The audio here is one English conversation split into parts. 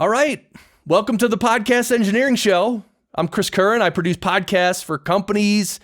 All right. Welcome to the Podcast Engineering Show. I'm Chris Curran. I produce podcasts for companies,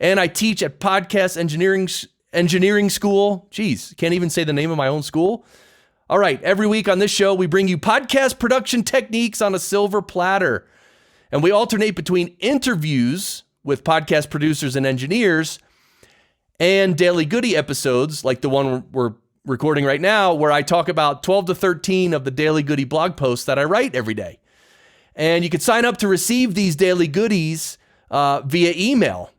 and I teach at Podcast Engineering School. Jeez, can't even say the name of my own school. All right. Every week on this show, we bring you podcast production techniques on a silver platter. And we alternate between interviews with podcast producers and engineers and Daily Goody episodes, like the one we're recording right now, where I talk about 12 to 13 of the Daily Goody blog posts that I write every day. And you can sign up to receive these Daily Goodies via email,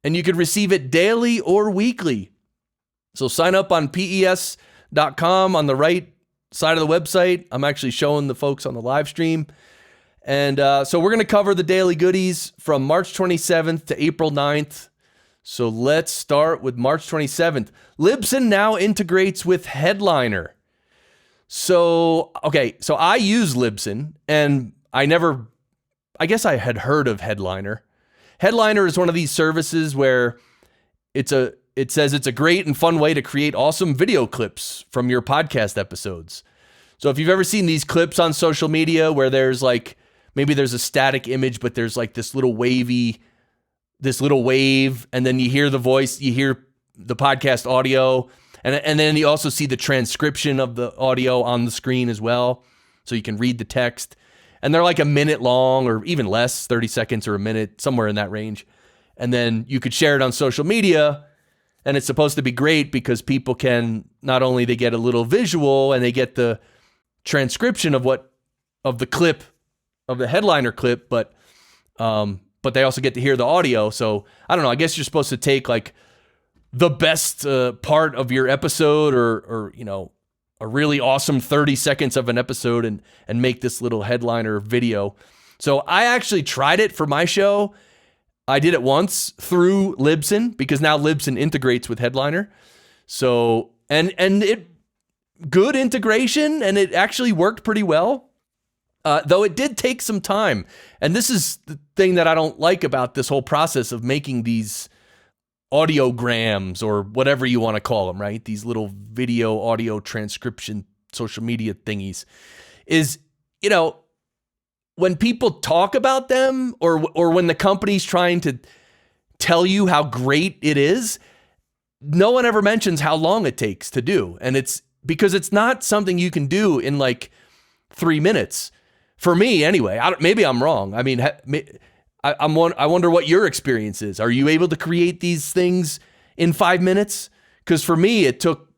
and you could receive it daily or weekly. So sign up on PES.com on the right side of the website. I'm actually showing the folks on the live stream. And so we're going to cover the Daily Goodies from March 27th to April 9th. So let's start with March 27th. Libsyn now integrates with Headliner. So I use Libsyn, and I guess I had heard of Headliner. Headliner is one of these services where it says it's a great and fun way to create awesome video clips from your podcast episodes. So if you've ever seen these clips on social media where there's maybe there's a static image, but there's this little wave, and then you hear the voice, you hear the podcast audio, and then you also see the transcription of the audio on the screen as well, so you can read the text. And they're like a minute long or even less, 30 seconds or a minute, somewhere in that range. And then you could share it on social media, and it's supposed to be great because people can, not only they get a little visual and they get the transcription of the clip, of the Headliner clip, but they also get to hear the audio. So I don't know, I guess you're supposed to take the best part of your episode or a really awesome 30 seconds of an episode and make this little Headliner video. So I actually tried it for my show. I did it once through Libsyn because now Libsyn integrates with Headliner. So, and it good integration, and it actually worked pretty well. Though it did take some time. And this is the thing that I don't like about this whole process of making these audiograms or whatever you want to call them, right? These little video, audio transcription, social media thingies is, when people talk about them or when the company's trying to tell you how great it is, no one ever mentions how long it takes to do. And it's because it's not something you can do in 3 minutes. For me, anyway. Maybe I'm wrong. I mean, I wonder what your experience is. Are you able to create these things in 5 minutes? Because for me, it took,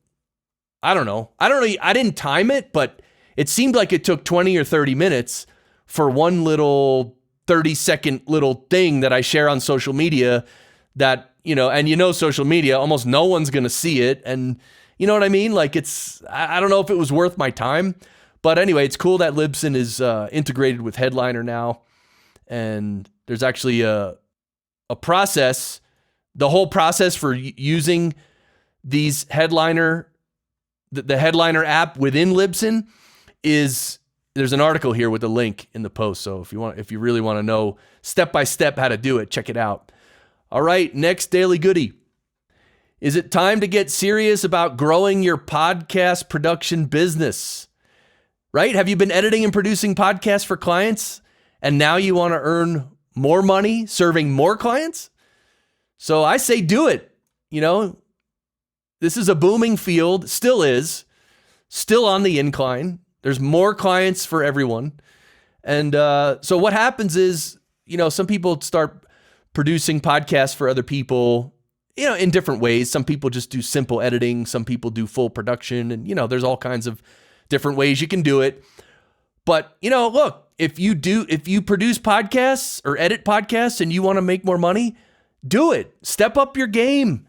I don't know. I didn't time it, but it seemed like it took 20 or 30 minutes for one little 30-second little thing that I share on social media that, and social media, almost no one's going to see it. And you know what I mean? I don't know if it was worth my time. But anyway, it's cool that Libsyn is integrated with Headliner now. And there's actually a process, the whole process for using these Headliner, the Headliner app within Libsyn there's an article here with a link in the post. So if you really want to know step by step how to do it, check it out. All right, next Daily Goody. Is it time to get serious about growing your podcast production business? Right? Have you been editing and producing podcasts for clients and now you want to earn more money serving more clients? So I say do it. This is a booming field, still is, still on the incline. There's more clients for everyone. And so what happens is, some people start producing podcasts for other people, in different ways. Some people just do simple editing. Some people do full production. And, there's all kinds of different ways you can do it. But, look, if you produce podcasts or edit podcasts and you want to make more money, do it. Step up your game.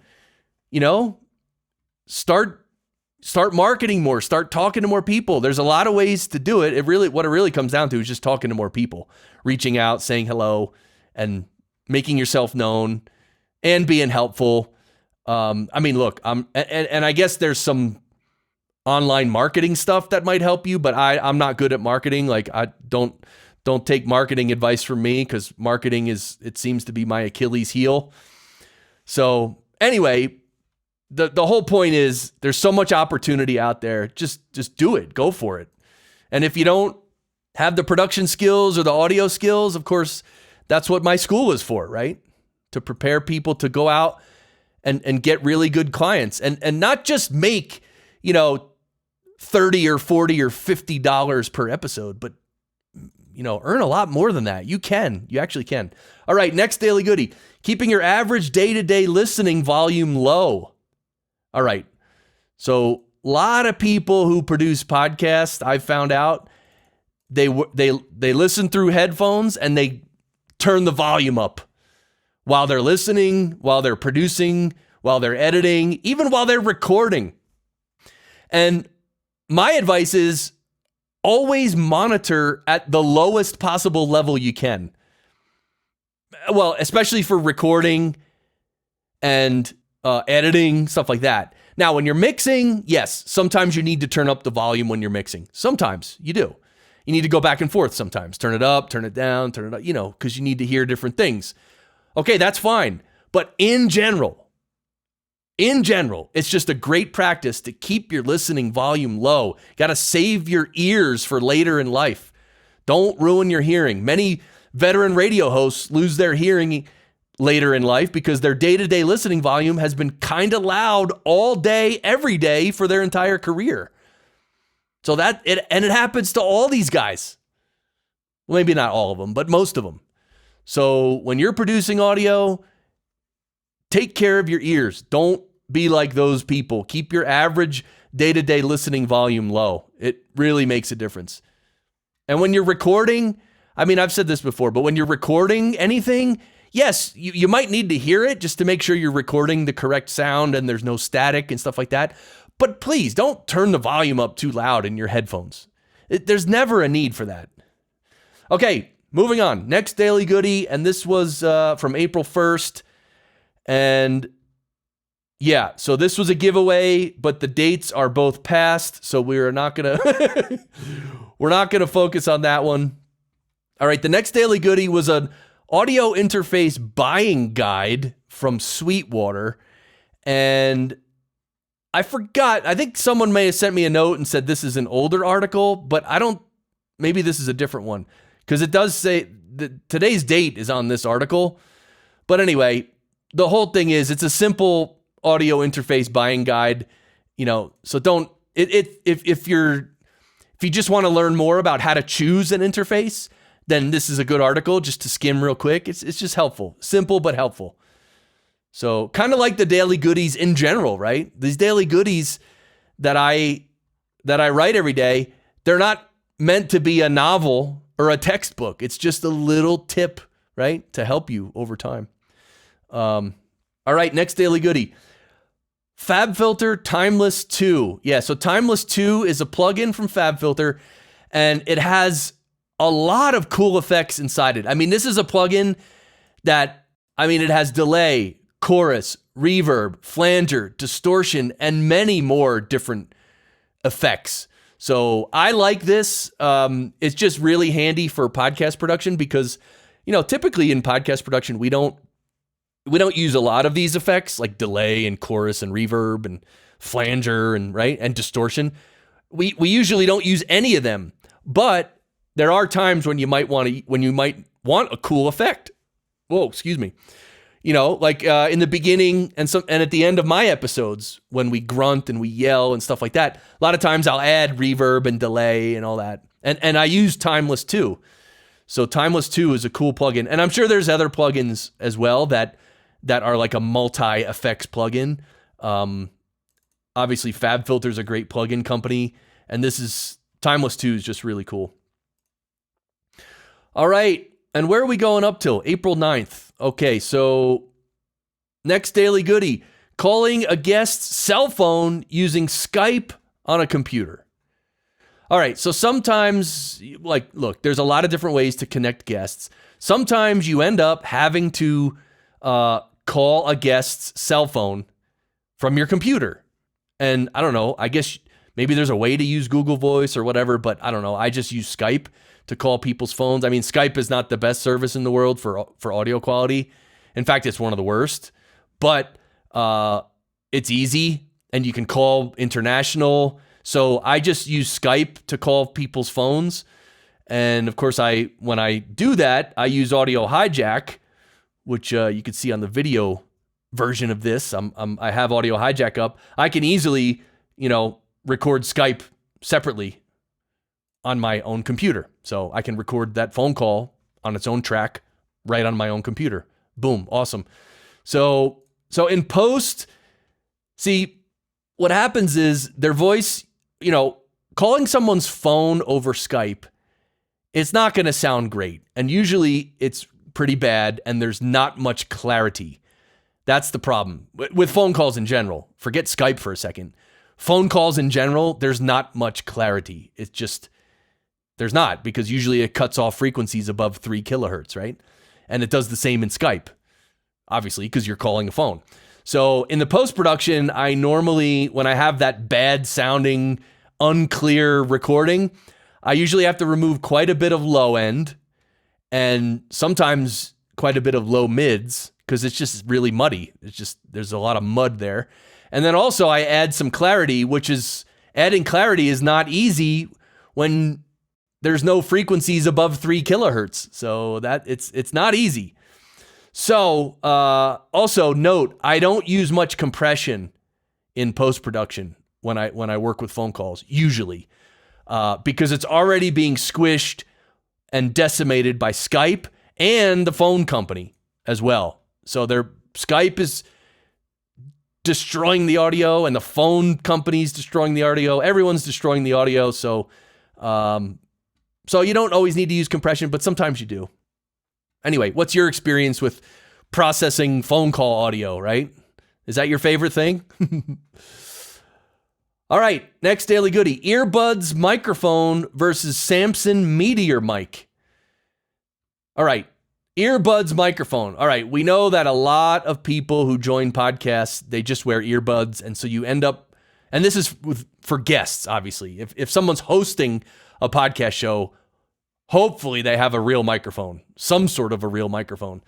Start marketing more, start talking to more people. There's a lot of ways to do it. What it really comes down to is just talking to more people, reaching out, saying hello, and making yourself known and being helpful. Look, and I guess there's some online marketing stuff that might help you, but I'm not good at marketing. I don't take marketing advice from me because marketing it seems to be my Achilles heel. So anyway, the whole point is there's so much opportunity out there. Just do it. Go for it. And if you don't have the production skills or the audio skills, of course, that's what my school was for, right? To prepare people to go out and get really good clients and not just make, $30 or $40 or $50 per episode, but earn a lot more than that. You actually can. All right, next daily goodie, keeping your average day-to-day listening volume low. All right. So a lot of people who produce podcasts, I've found out, they listen through headphones and they turn the volume up while they're listening, while they're producing, while they're editing, even while they're recording. And my advice is always monitor at the lowest possible level you can. Well, especially for recording and editing, stuff like that. Now, when you're mixing, yes, sometimes you need to turn up the volume when you're mixing. Sometimes you do. You need to go back and forth sometimes. Turn it up, turn it down, turn it up, because you need to hear different things. Okay, that's fine. But in general, it's just a great practice to keep your listening volume low. Got to save your ears for later in life. Don't ruin your hearing. Many veteran radio hosts lose their hearing later in life because their day-to-day listening volume has been kind of loud all day, every day for their entire career. So it happens to all these guys. Well, maybe not all of them, but most of them. So when you're producing audio, take care of your ears. Don't be like those people. Keep your average day-to-day listening volume low. It really makes a difference. And when you're recording, I've said this before, but when you're recording anything, yes, you might need to hear it just to make sure you're recording the correct sound and there's no static and stuff like that. But please don't turn the volume up too loud in your headphones. There's never a need for that. Okay, moving on. Next daily goodie, and this was from April 1st. And yeah, so this was a giveaway, but the dates are both past, so we're not gonna focus on that one. All right, the next daily goodie was an audio interface buying guide from Sweetwater, and I forgot. I think someone may have sent me a note and said this is an older article, but maybe this is a different one because it does say that today's date is on this article. But anyway, the whole thing is it's a simple audio interface buying guide, so don't, if you just want to learn more about how to choose an interface, then this is a good article just to skim real quick. It's just helpful, simple, but helpful. So kind of like the daily goodies in general, right? These daily goodies that I write every day, they're not meant to be a novel or a textbook. It's just a little tip, right? To help you over time. All right, next daily goodie. FabFilter Timeless 2. Yeah, so Timeless 2 is a plugin from FabFilter, and it has a lot of cool effects inside it. This is a plugin that, it has delay, chorus, reverb, flanger, distortion, and many more different effects. So I like this. It's just really handy for podcast production because, typically in podcast production, we don't use a lot of these effects like delay and chorus and reverb and flanger and distortion. We usually don't use any of them, but there are times when you might want a cool effect. Whoa, excuse me. Like in the beginning and at the end of my episodes when we grunt and we yell and stuff like that. A lot of times I'll add reverb and delay and all that. And I use Timeless 2. So Timeless 2 is a cool plugin. And I'm sure there's other plugins as well that are like a multi-effects plugin. Obviously FabFilter is a great plugin company. And Timeless 2 is just really cool. All right. And where are we going up till? April 9th. Okay, so next daily goodie, calling a guest's cell phone using Skype on a computer. All right, so sometimes, look, there's a lot of different ways to connect guests. Sometimes you end up having to call a guest's cell phone from your computer. And I don't know, I guess maybe there's a way to use Google Voice or whatever, but I don't know. I just use Skype to call people's phones. Skype is not the best service in the world for audio quality. In fact, it's one of the worst, but it's easy and you can call international. So I just use Skype to call people's phones. And of course, when I do that, I use Audio Hijack, which you can see on the video version of this. I have Audio Hijack up. I can easily, record Skype separately on my own computer. So I can record that phone call on its own track right on my own computer. Boom. Awesome. So in post, see, what happens is their voice, calling someone's phone over Skype, it's not going to sound great. And usually it's pretty bad and there's not much clarity. That's the problem with phone calls in general. Forget Skype for a second. Phone calls in general, there's not much clarity. It's just, there's not, because usually it cuts off frequencies above 3 kilohertz, right? And it does the same in Skype, obviously, because you're calling a phone. So in the post-production, I normally, when I have that bad sounding, unclear recording, I usually have to remove quite a bit of low end and sometimes quite a bit of low mids because it's just really muddy. There's a lot of mud there. And then also I add some clarity, which is, adding clarity is not easy when there's no frequencies above 3 kilohertz. So that it's not easy. So also note, I don't use much compression in post-production when I work with phone calls, usually, because it's already being squished and decimated by Skype and the phone company as well. So their Skype is destroying the audio and the phone company's destroying the audio. Everyone's destroying the audio. So you don't always need to use compression, but sometimes you do. Anyway, what's your experience with processing phone call audio, right? Is that your favorite thing? All right, next Daily Goody. Earbuds microphone versus Samson Meteor mic. All right, earbuds microphone. All right, we know that a lot of people who join podcasts, they just wear earbuds, and so you end up, and this is for guests, obviously. If someone's hosting a podcast show, hopefully they have a real microphone, some sort of a real microphone.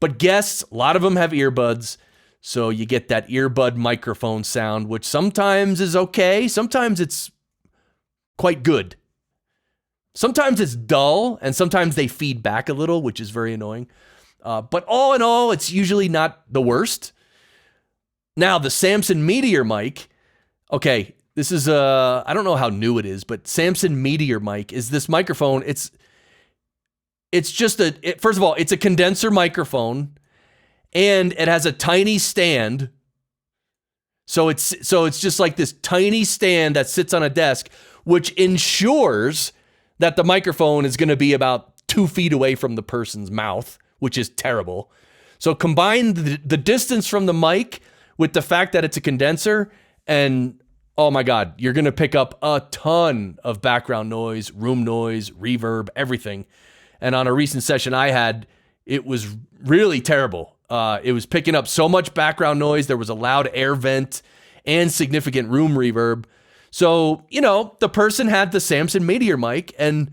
But guests, a lot of them have earbuds, so you get that earbud microphone sound, which sometimes is okay. Sometimes it's quite good. Sometimes it's dull, and sometimes they feed back a little, which is very annoying. But all in all, it's usually not the worst. Now, the Samson Meteor mic, okay, this is, I don't know how new it is, but Samson Meteor mic is this microphone. It's just first of all, it's a condenser microphone, and it has a tiny stand. So it's just like this tiny stand that sits on a desk, which ensures that the microphone is going to be about 2 feet away from the person's mouth, which is terrible. So combine the distance from the mic with the fact that it's a condenser, and oh my God, you're going to pick up a ton of background noise, room noise, reverb, everything. And on a recent session I had, it was really terrible. It was picking up so much background noise. There was a loud air vent and significant room reverb. So, the person had the Samson Meteor mic and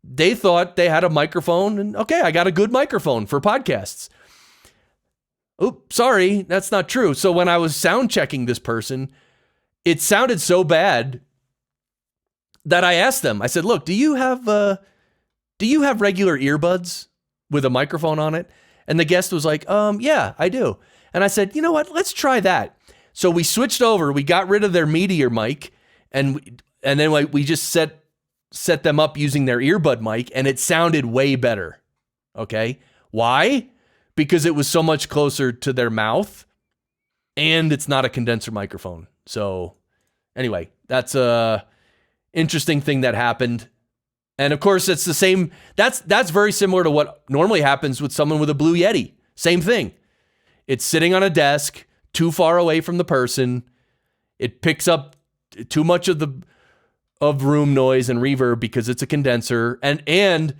they thought they had a microphone, and okay, I got a good microphone for podcasts. Oops, sorry, that's not true. So when I was sound checking this person, it sounded so bad that I asked them, I said, look, do you have regular earbuds with a microphone on it? And the guest was like, yeah, I do. And I said, you know what? Let's try that. So we switched over. We got rid of their Meteor mic, and then we just set them up using their earbud mic, and it sounded way better. Okay, why? Because it was so much closer to their mouth, and it's not a condenser microphone. So anyway, that's a interesting thing that happened. And of course, it's the same. That's very similar to what normally happens with someone with a Blue Yeti. Same thing. It's sitting on a desk too far away from the person. It picks up too much of room noise and reverb because it's a condenser. And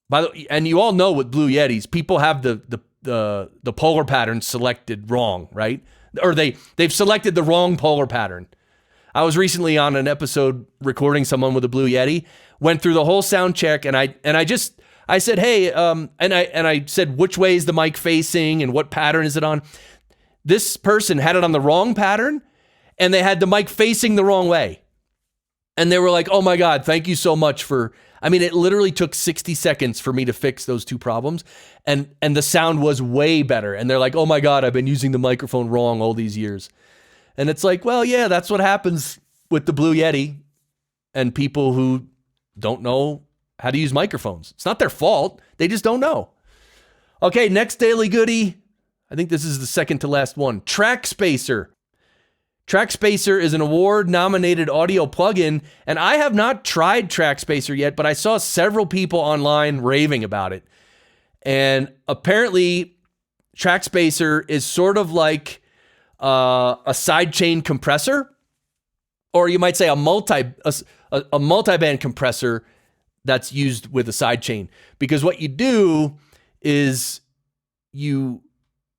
you all know with Blue Yetis, people have the polar pattern selected wrong, right? Or they've selected the wrong polar pattern. I was recently on an episode recording someone with a Blue Yeti, went through the whole sound check, and I said, hey, and I said, which way is the mic facing and what pattern is it on? This person had it on the wrong pattern, and they had the mic facing the wrong way. And they were like, oh my God, thank you so much for, I mean, it literally took 60 seconds for me to fix those two problems, and the sound was way better. And they're like, oh my God, I've been using the microphone wrong all these years. And it's like, well, yeah, that's what happens with the Blue Yeti and people who don't know how to use microphones. It's not their fault. They just don't know. Okay, next daily goodie. I think this is the second to last one. TrackSpacer. TrackSpacer is an award-nominated audio plugin, and I have not tried TrackSpacer yet, but I saw several people online raving about it. And apparently, TrackSpacer is sort of like a sidechain compressor, or you might say a multi-band compressor that's used with a sidechain. Because what you do is the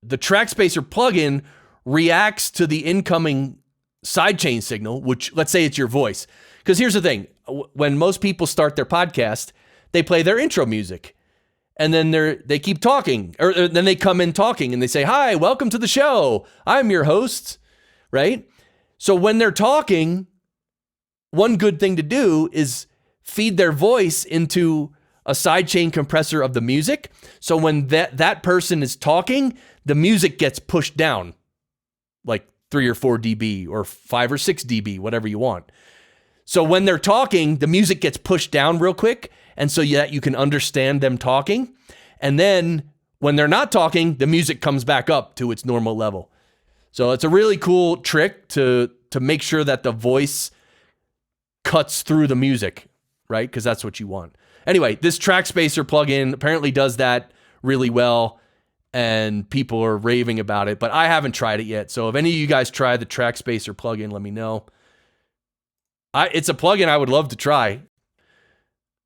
TrackSpacer plugin reacts to the incoming sidechain signal, which let's say it's your voice. Because here's the thing, when most people start their podcast, they play their intro music and then they keep talking, or then they come in talking and they say, hi, welcome to the show. I'm your host, right? So when they're talking, one good thing to do is feed their voice into a sidechain compressor of the music. So when that person is talking, the music gets pushed down like 3 or 4 dB or 5 or 6 dB, whatever you want. So when they're talking, the music gets pushed down real quick, and so that you can understand them talking. And then when they're not talking, the music comes back up to its normal level. So it's a really cool trick to make sure that the voice cuts through the music, right? Because that's what you want. Anyway, this TrackSpacer plugin apparently does that really well, and people are raving about it, but I haven't tried it yet. So if any of you guys try the TrackSpacer plugin, let me know. It's a plugin I would love to try.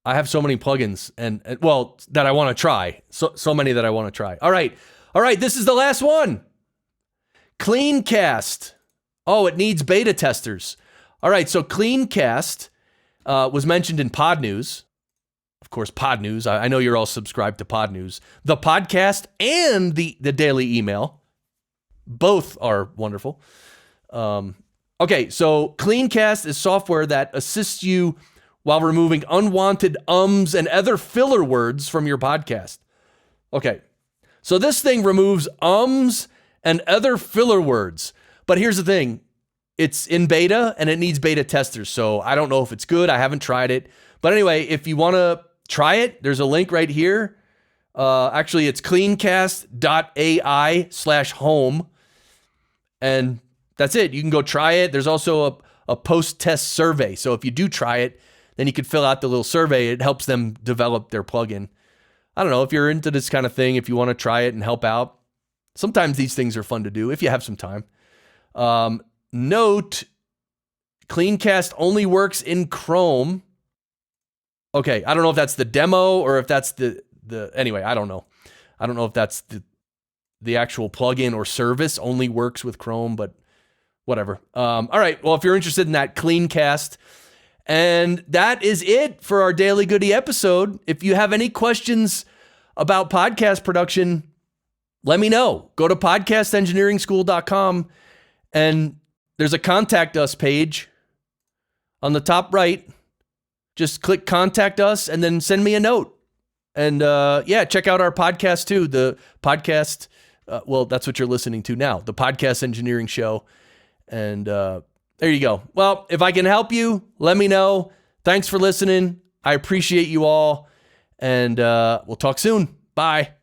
I have so many plugins and well, that I want to try. So many that I want to try. All right, this is the last one. Cleancast. Oh, it needs beta testers. All right, so Cleancast was mentioned in Pod News. Of course, Pod News. I know you're all subscribed to Pod News. The podcast and the daily email. Both are wonderful. Okay, so Cleancast is software that assists you while removing unwanted ums and other filler words from your podcast. Okay, so this thing removes ums and other filler words. But here's the thing. It's in beta and it needs beta testers. So I don't know if it's good. I haven't tried it. But anyway, if you want to try it, there's a link right here. Actually, it's cleancast.ai/home. And that's it. You can go try it. There's also a post-test survey. So if you do try it, then you can fill out the little survey. It helps them develop their plugin. I don't know, if you're into this kind of thing, if you want to try it and help out, sometimes these things are fun to do if you have some time. Note, Cleancast only works in Chrome. Okay, I don't know if that's the demo or if that's the anyway, I don't know. I don't know if that's the actual plugin or service only works with Chrome, but whatever. All right, well, if you're interested in that, Cleancast. And that is it for our Daily Goody episode. If you have any questions about podcast production, let me know. Go to podcastengineeringschool.com and there's a contact us page on the top right. Just click contact us and then send me a note. And check out our podcast too. The podcast, that's what you're listening to now, the Podcast Engineering Show. And there you go. Well, if I can help you, let me know. Thanks for listening. I appreciate you all. And we'll talk soon. Bye.